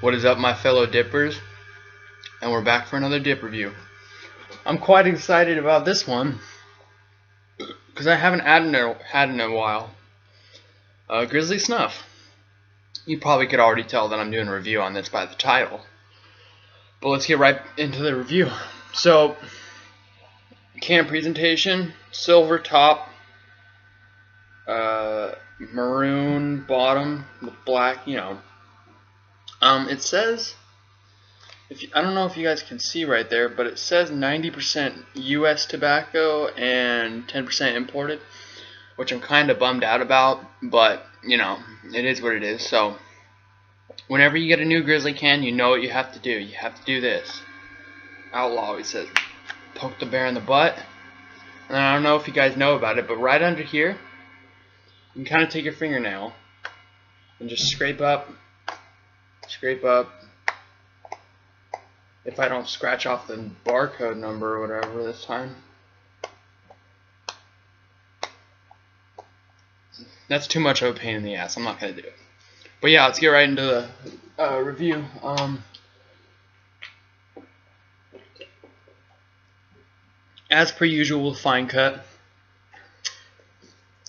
What is up, my fellow dippers? And we're back for another dip review. I'm quite excited about this one because I haven't had in a while. Grizzly snuff. You probably could already tell that I'm doing a review on this by the title. But let's get right into the review. So, can presentation, silver top, maroon bottom with black, it says, I don't know if you guys can see right there, but it says 90% US tobacco and 10% imported, which I'm kind of bummed out about, but, it is what it is. So, whenever you get a new Grizzly can, you know what you have to do. You have to do this. Outlaw always says, poke the bear in the butt. And I don't know if you guys know about it, but right under here, you can kind of take your fingernail and just scrape up. If I don't scratch off the barcode number or whatever this time. That's too much of a pain in the ass. I'm not going to do it. But yeah, let's get right into the review. As per usual, fine cut.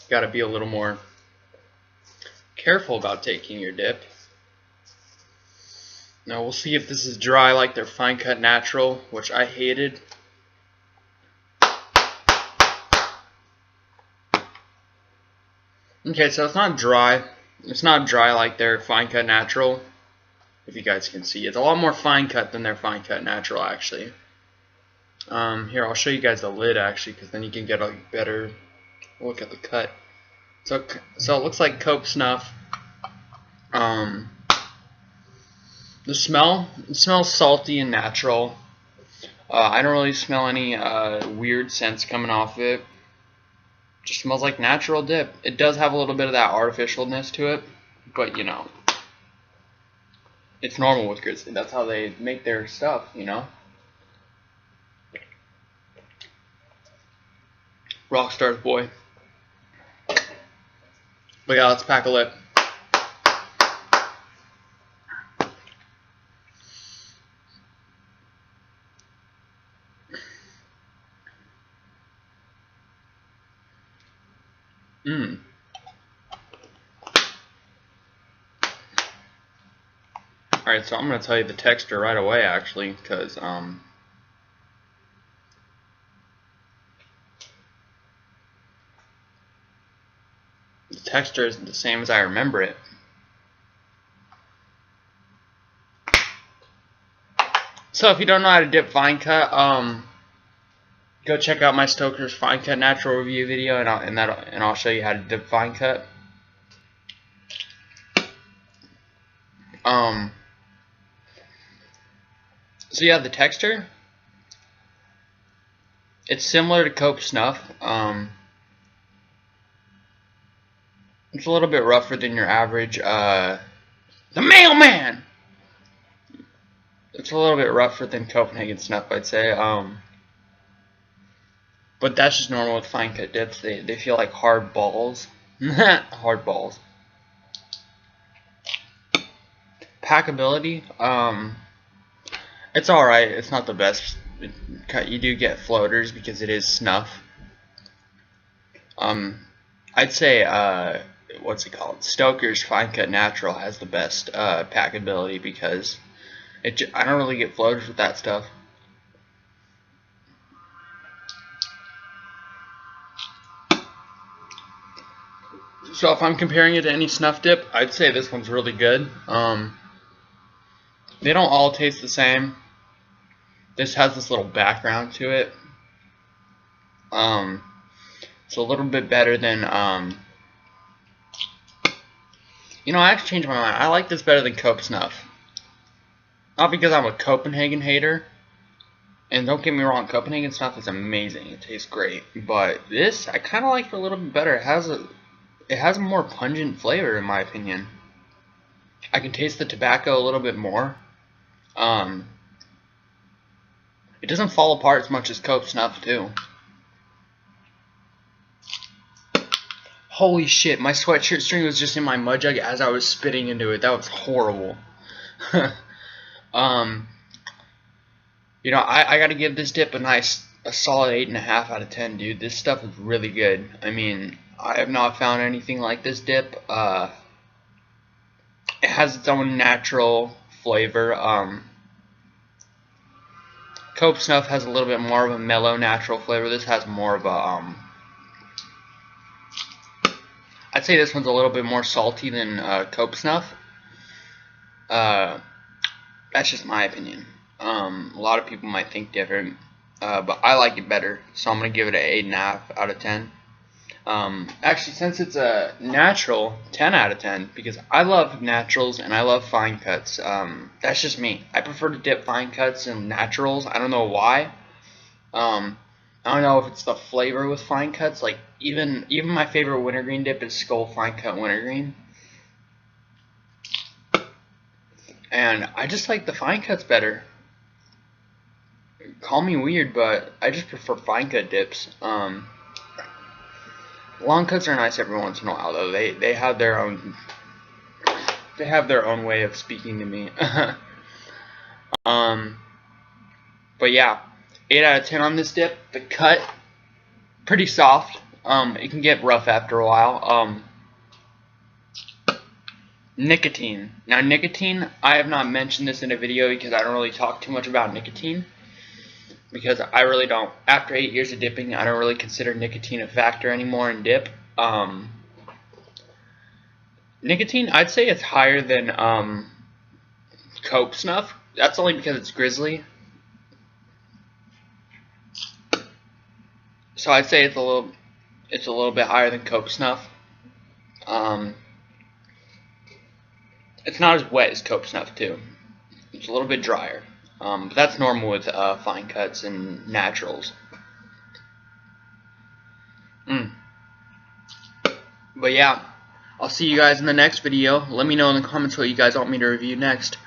Got to be a little more careful about taking your dip. Now we'll see if this is dry like their fine cut natural, which I hated. Okay, so it's not dry. It's not dry like their fine cut natural. If you guys can see, it's a lot more fine cut than their fine cut natural actually. Here, I'll show you guys the lid actually, because then you can get a better look at the cut. So it looks like cope snuff. The smell, it smells salty and natural. I don't really smell any weird scents coming off of it. Just smells like natural dip. It does have a little bit of that artificialness to it, but it's normal with Grizzly. That's how they make their stuff, Rockstar's boy. But yeah, let's pack a lip. Alright, so I'm going to tell you the texture right away actually, because the texture isn't the same as I remember it. So if you don't know how to dip fine cut, go check out my Stoker's Fine Cut Natural review video, and I'll show you how to dip fine cut. So yeah, the texture, it's similar to cope snuff. It's a little bit rougher than your average the mailman. It's a little bit rougher than Copenhagen snuff, I'd say. But that's just normal with fine cut dips. They feel like hard balls. Hard balls. Packability, it's alright. It's not the best. You do get floaters because it is snuff. I'd say what's it called? Stoker's Fine Cut Natural has the best packability because I don't really get floaters with that stuff. So if I'm comparing it to any snuff dip, I'd say this one's really good. They don't all taste the same. This has this little background to it. It's a little bit better than I actually changed my mind. I like this better than cope snuff. Not because I'm a Copenhagen hater. And don't get me wrong, Copenhagen snuff is amazing. It tastes great. But this, I kind of like it a little bit better. It has a more pungent flavor in my opinion. I can taste the tobacco a little bit more. It doesn't fall apart as much as cope snuff too. Holy shit, my sweatshirt string was just in my mud jug as I was spitting into it. That was horrible. You know, I gotta give this dip a solid 8.5 out of 10, dude. This stuff is really good. I mean, I have not found anything like this dip. It has its own natural flavor. Cope Snuff has a little bit more of a mellow, natural flavor. This has more of a, I'd say this one's a little bit more salty than Cope Snuff. That's just my opinion. A lot of people might think different, but I like it better, so I'm going to give it an 8.5 out of 10. Actually, since it's a natural, 10 out of 10, because I love naturals and I love fine cuts. That's just me. I prefer to dip fine cuts and naturals. I don't know why. I don't know if it's the flavor with fine cuts. Like even my favorite wintergreen dip is Skull Fine Cut Wintergreen, and I just like the fine cuts better. Call me weird, but I just prefer fine cut dips. Long cuts are nice every once in a while, though. They have their own way of speaking to me. But yeah, 8 out of 10 on this dip. The cut, pretty soft. It can get rough after a while. Nicotine. Now nicotine, I have not mentioned this in a video because I don't really talk too much about nicotine. Because I really don't, after 8 years of dipping, I don't really consider nicotine a factor anymore in dip. Nicotine, I'd say it's higher than Cope Snuff. That's only because it's Grizzly. So I'd say it's a little bit higher than Cope Snuff. It's not as wet as Cope Snuff too. It's a little bit drier. But that's normal with fine cuts and naturals. But yeah, I'll see you guys in the next video. Let me know in the comments what you guys want me to review next.